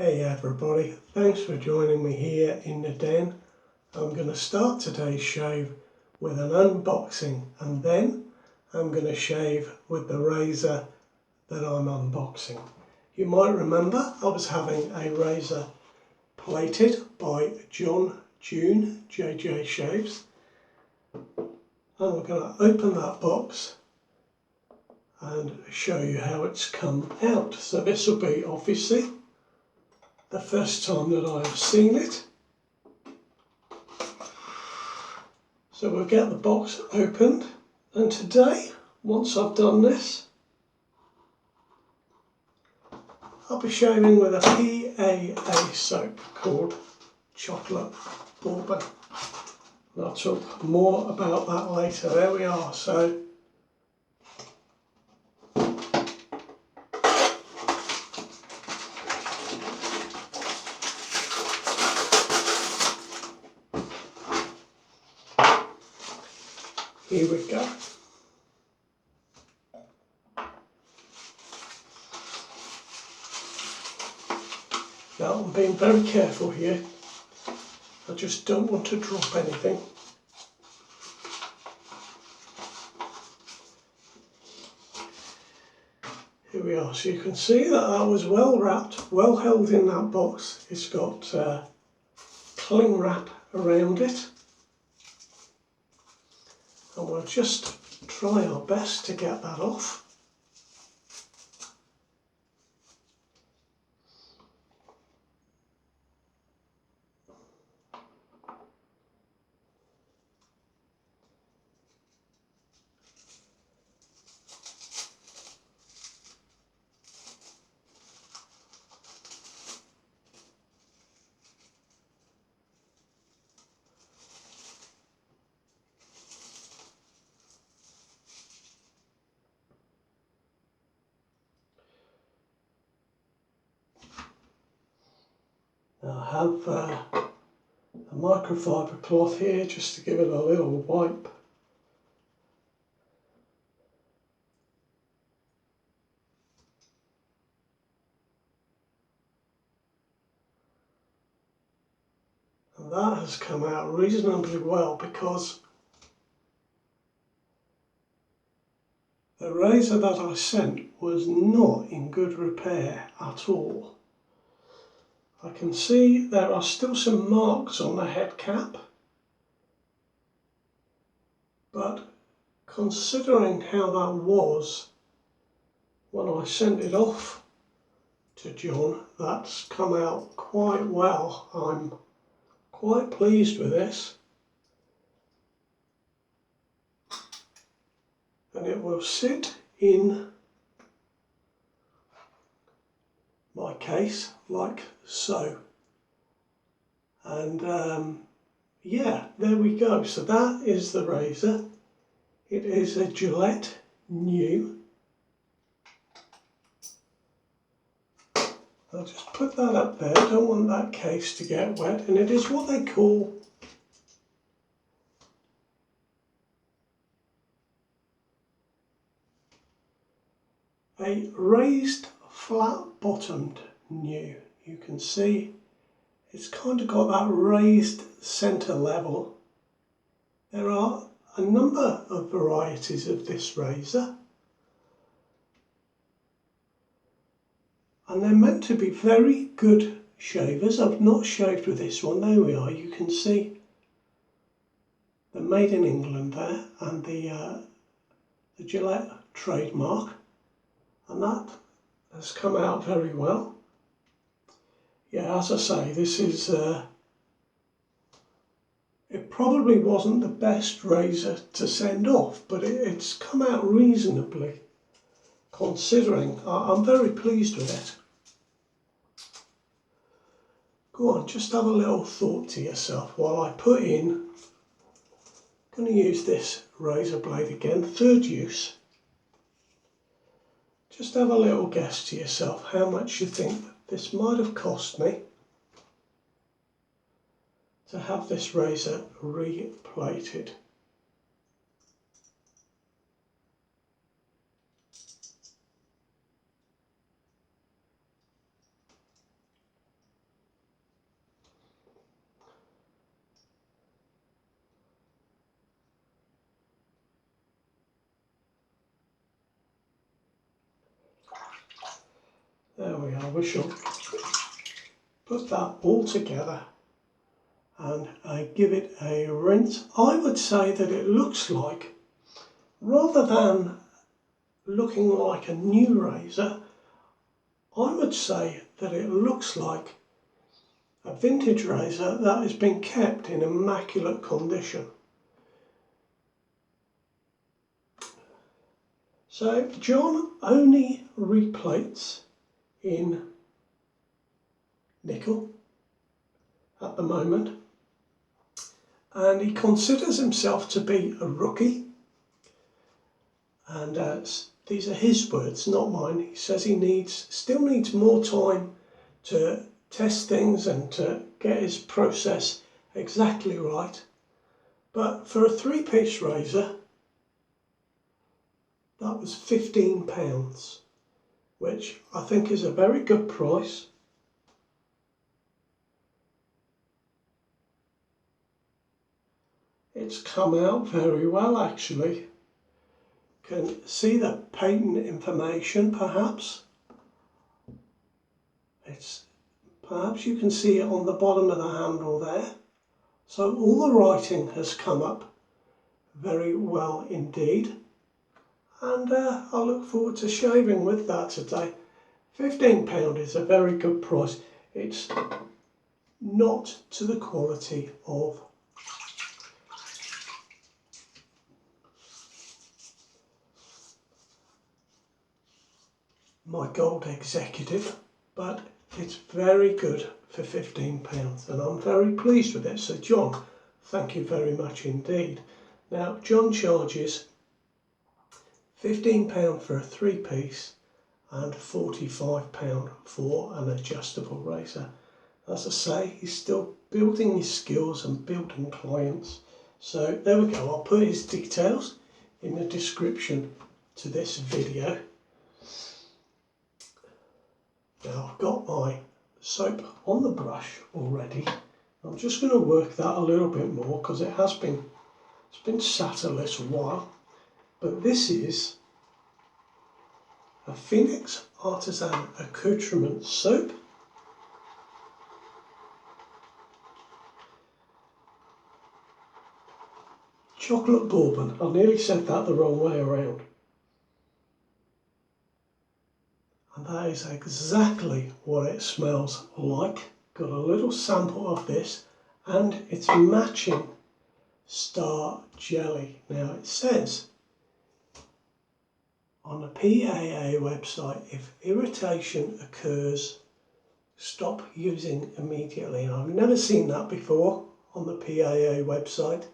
Hey everybody, thanks for joining me here in the den. I'm going to start today's shave with an unboxing and then I'm going to shave with the razor that I'm unboxing. You might remember I was having a razor plated by John June JJ Shaves, and we're going to open that box and show you how it's come out. So this will be obviously the first time that I've seen it. So we'll get the box opened, and today, once I've done this, I'll be shaving with a PAA soap called Chocolate Bourbon. And I'll talk more about that later. There we are. So here we go. Now I'm being very careful here. I just don't want to drop anything. Here we are. So you can see that that was well wrapped, well held in that box. It's got cling wrap around it. And we'll just try our best to get that off. Now I have a microfiber cloth here just to give it a little wipe. And that has come out reasonably well because the razor that I sent was not in good repair at all. I can see there are still some marks on the head cap, but considering how that was when I sent it off to John, that's come out quite well. I'm quite pleased with this, and it will sit in my case like so. And yeah, there we go. So that is the razor. It is a Gillette new. I'll just put that up there. Don't want that case to get wet, and it is what they call a raised flat bottomed new. You can see it's kind of got that raised centre level. There are a number of varieties of this razor, and they're meant to be very good shavers. I've not shaved with this one. There we are. You can see the Made in England there and the Gillette trademark, and that has come out very well. Yeah, as I say, this is it probably wasn't the best razor to send off, but it's come out reasonably considering. I'm very pleased with it. Go on, just have a little thought to yourself while I put in. I'm going to use this razor blade again, third use. Just have a little guess to yourself how much you think this might have cost me to have this razor replated. we shall put that all together and give it a rinse. I would say that it looks like, rather than looking like a new razor, I would say that it looks like a vintage razor that has been kept in immaculate condition. So John only replates in nickel at the moment, and he considers himself to be a rookie, and these are his words, not mine. He says he still needs more time to test things and to get his process exactly right, but for a 3-piece razor that was £15, which I think is a very good price. It's come out very well, actually. Can see the patent information, perhaps. Perhaps you can see it on the bottom of the handle there. So all the writing has come up very well indeed. And I look forward to shaving with that today. £15 is a very good price. It's not to the quality of my gold executive, but it's very good for £15 and I'm very pleased with it. So John, thank you very much indeed. Now John charges £15 for a 3-piece and £45 for an adjustable razor. As I say, he's still building his skills and building clients. So there we go, I'll put his details in the description to this video. Now I've got my soap on the brush already. I'm just going to work that a little bit more because it's been sat a little while. But this is a Phoenix Artisan Accoutrements soap. Chocolate Bourbon. I nearly said that the wrong way around. And that is exactly what it smells like. Got a little sample of this and it's matching Star Jelly. Now it says on the PAA website, if irritation occurs, stop using immediately. And I've never seen that before on the PAA website.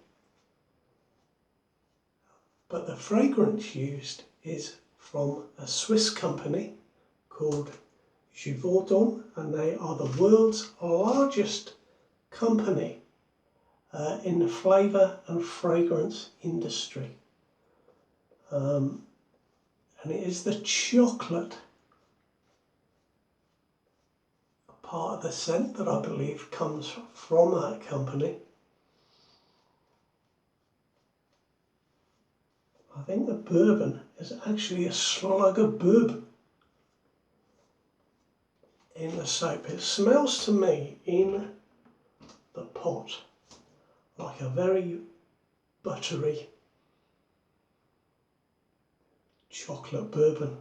But the fragrance used is from a Swiss company called Givaudan, and they are the world's largest company in the flavour and fragrance industry. And it is the chocolate part of the scent that I believe comes from that company. I think the bourbon is actually a slug of bourbon in the soap. It smells to me in the pot like a very buttery chocolate bourbon.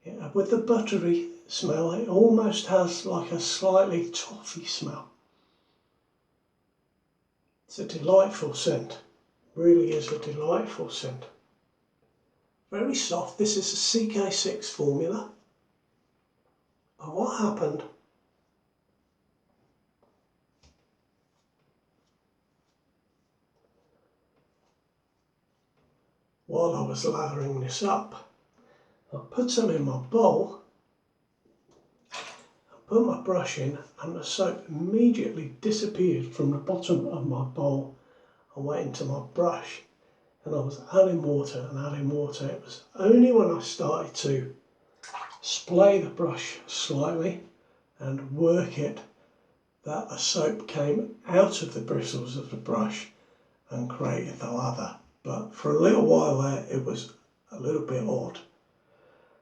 Yeah, with the buttery smell, it almost has like a slightly toffee smell. It's a delightful scent. Really is a delightful scent. Very soft. This is a CK6 formula. But what happened while I was lathering this up, I put some in my bowl, I put my brush in, and the soap immediately disappeared from the bottom of my bowl. I went into my brush and I was adding water and adding water. It was only when I started to splay the brush slightly and work it that the soap came out of the bristles of the brush and created the lather. But for a little while there, it was a little bit odd.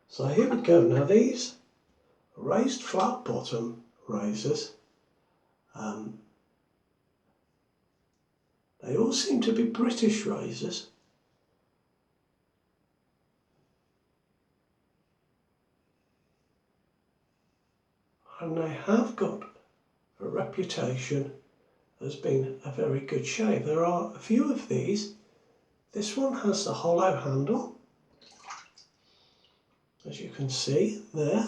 So here we go. Now these raised flat bottom razors. They all seem to be British razors. And they have got a reputation as being a very good shave. There are a few of these. This one has the hollow handle, as you can see there.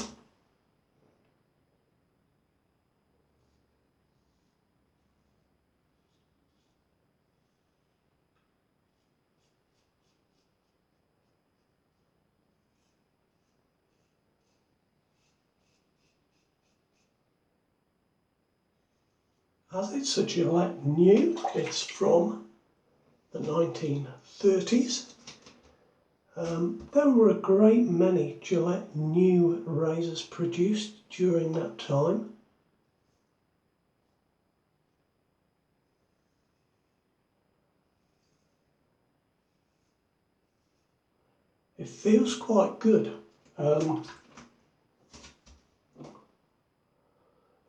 As it's a Gillette new, it's from the 1930s. There were a great many Gillette new razors produced during that time. It feels quite good.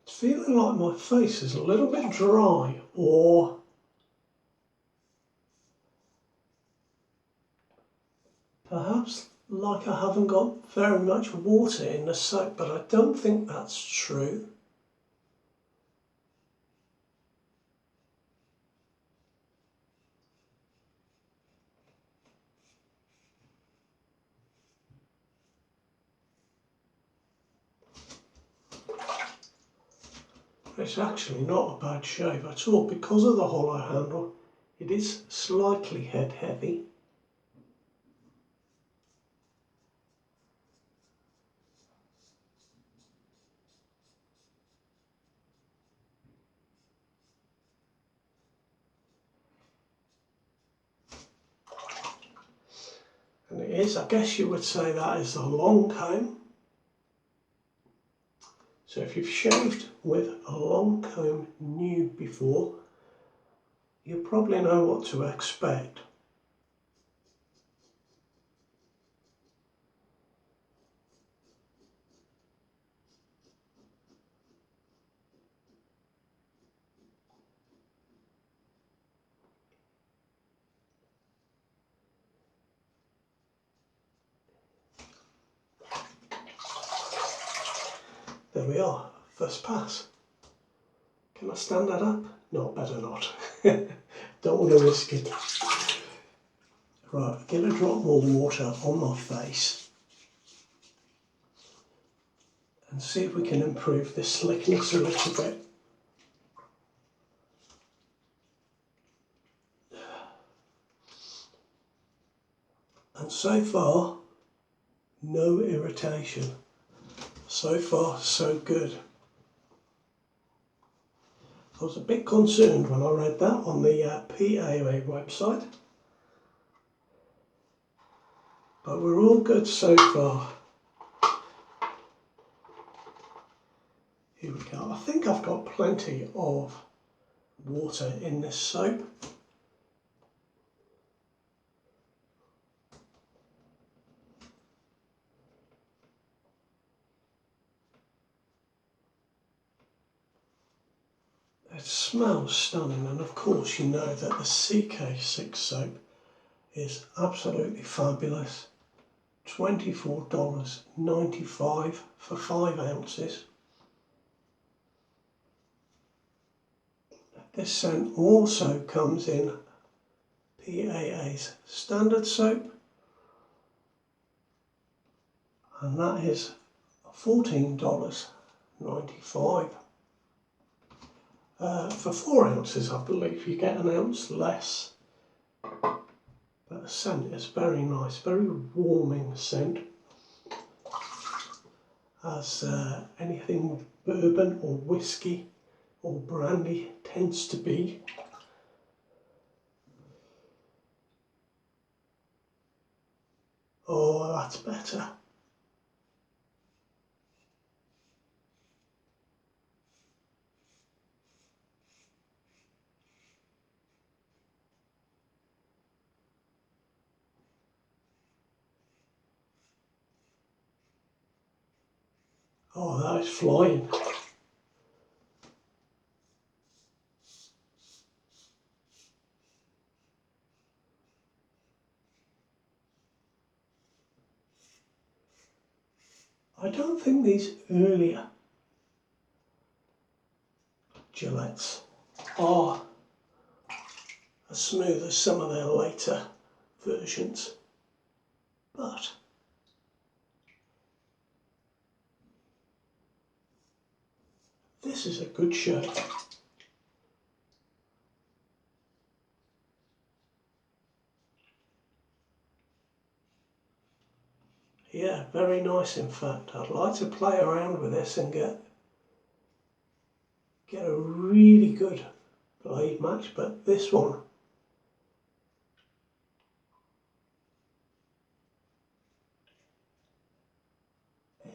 It's feeling like my face is a little bit dry, or perhaps like I haven't got very much water in the soap, but I don't think that's true. It's actually not a bad shave at all. Because of the hollow handle, it is slightly head heavy. And it is, I guess you would say that is a long comb. So if you've shaved with a long comb new before, you probably know what to expect. There we are, first pass. Can I stand that up? No, better not. Don't want to risk it. Right, get a drop more water on my face and see if we can improve this slickness a little bit. And so far, no irritation. So far, so good. I was a bit concerned when I read that on the PAA website, but we're all good so far. Here we go. I think I've got plenty of water in this soap. It smells stunning, and of course you know that the CK6 soap is absolutely fabulous. $24.95 for 5 ounces. This scent also comes in PAA's standard soap, and that is $14.95. For 4 ounces, I believe you get an ounce less, but the scent is very nice, very warming scent, as anything with bourbon or whiskey or brandy tends to be. Oh, that's better. Oh, that is flying. I don't think these earlier Gillettes are as smooth as some of their later versions, but this is a good shave. Yeah, very nice in fact. I'd like to play around with this and get a really good blade match, but this one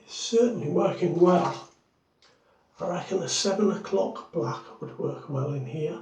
is certainly working well. I reckon a 7 o'clock black would work well in here.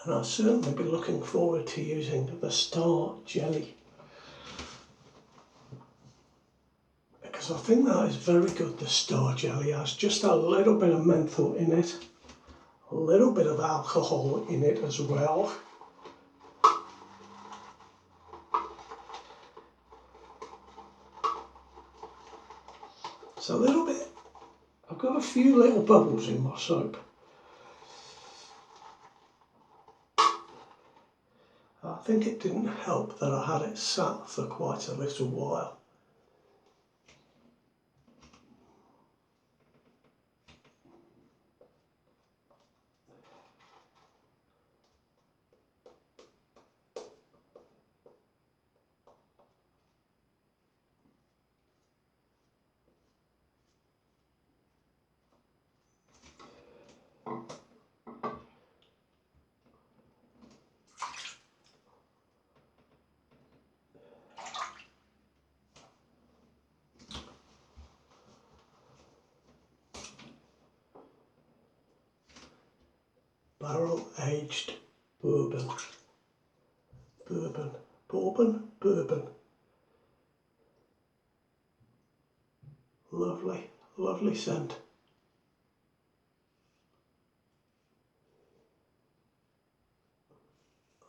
And I'll certainly be looking forward to using the Star Jelly, because I think that is very good. The Star Jelly has just a little bit of menthol in it, a little bit of alcohol in it as well. It's a little bit, I've got a few little bubbles in my soap. I think it didn't help that I had it sat for quite a little while. Barrel aged bourbon. Bourbon. Lovely, lovely scent.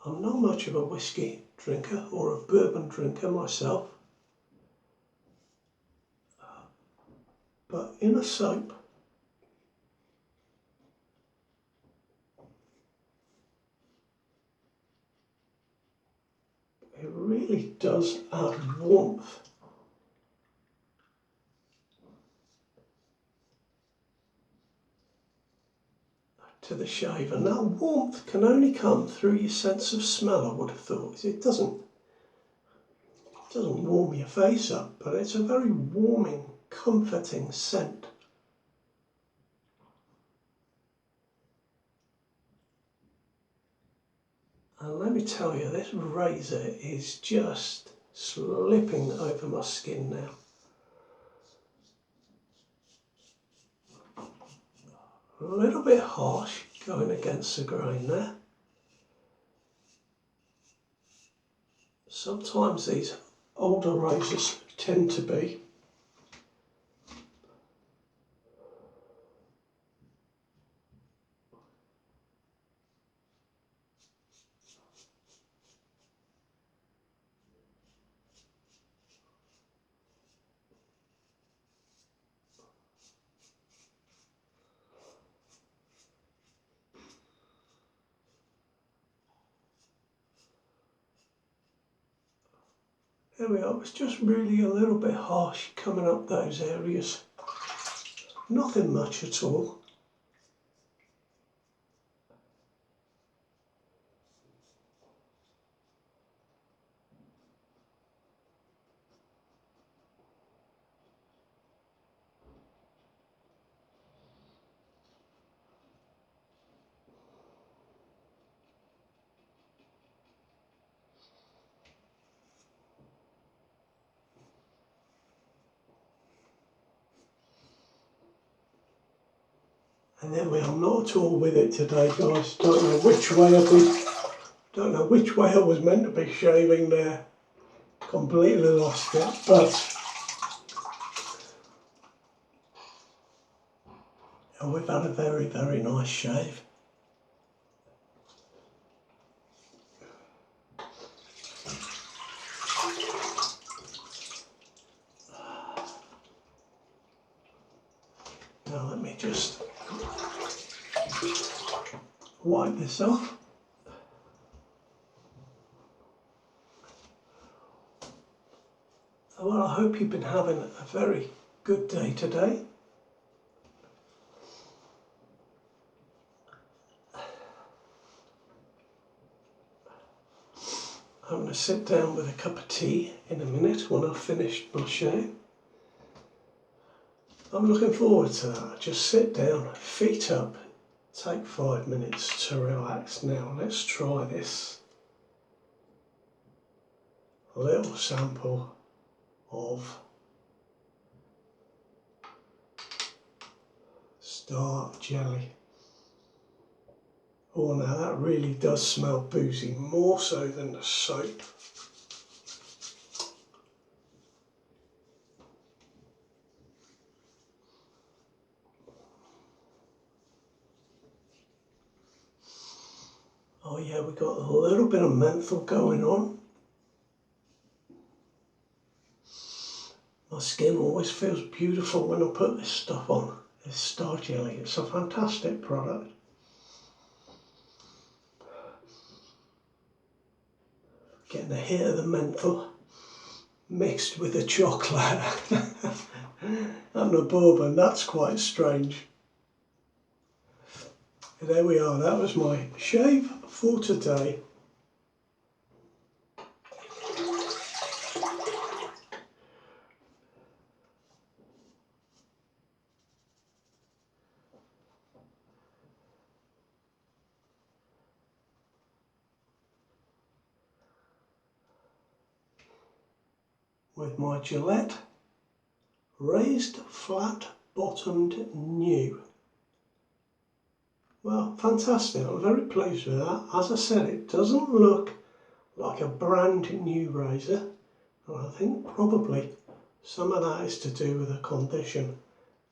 I'm not much of a whiskey drinker or a bourbon drinker myself, but in a soap, it really does add warmth to the shave, and that warmth can only come through your sense of smell, I would have thought. It doesn't warm your face up, but it's a very warming, comforting scent. And let me tell you, this razor is just slipping over my skin now. A little bit harsh going against the grain there. Sometimes these older razors tend to be. There we are, it's just really a little bit harsh coming up those areas. Nothing much at all. And there we are, not at all with it today, guys. Don't know which way I was meant to be shaving there. Completely lost it, but we've had a very, very nice shave. Now let me just wipe this off. Well, I hope you've been having a very good day today. I'm going to sit down with a cup of tea in a minute when I've finished my shave. I'm looking forward to that. Just sit down, feet up, take 5 minutes to relax. Now let's try this. A little sample of Star Jelly. Oh, now that really does smell boozy, more so than the soap. Oh yeah, we've got a little bit of menthol going on. My skin always feels beautiful when I put this stuff on. This Star Jelly, it's a fantastic product. Getting a hit of the menthol mixed with the chocolate and the bourbon, that's quite strange. There we are, that was my shave for today. With my Gillette raised flat bottomed new. Well, fantastic, I'm very pleased with that. As I said, it doesn't look like a brand new razor, and I think probably some of that is to do with the condition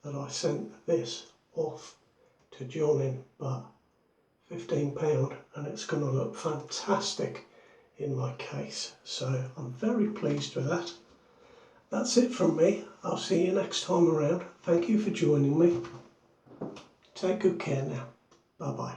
that I sent this off to John in, but £15 and it's going to look fantastic in my case, so I'm very pleased with that. That's it from me. I'll see you next time around. Thank you for joining me. Take good care now. Bye bye.